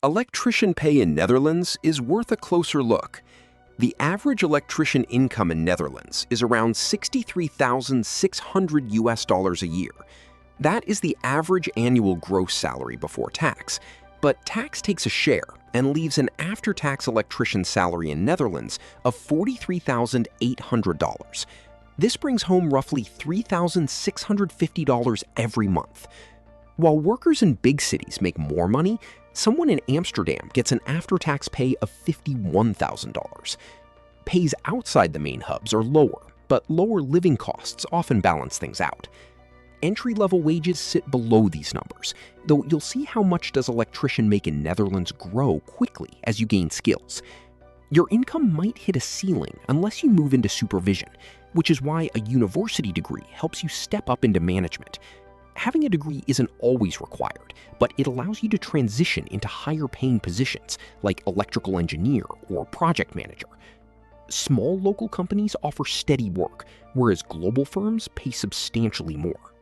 Electrician pay in Netherlands is worth a closer look. The average electrician income in Netherlands is around $63,600 a year. That is the average annual gross salary before tax, but tax takes a share and leaves an after-tax electrician salary in Netherlands of $43,800. This brings home roughly $3,650 every month. While workers in big cities make more money, someone in Amsterdam gets an after-tax pay of $51,000. Pays outside the main hubs are lower, but lower living costs often balance things out. Entry-level wages sit below these numbers, though you'll see how much does electrician make in Netherlands grow quickly as you gain skills. Your income might hit a ceiling unless you move into supervision, which is why a university degree helps you step up into management. Having a degree isn't always required, but it allows you to transition into higher-paying positions like electrical engineer or project manager. Small local companies offer steady work, whereas global firms pay substantially more.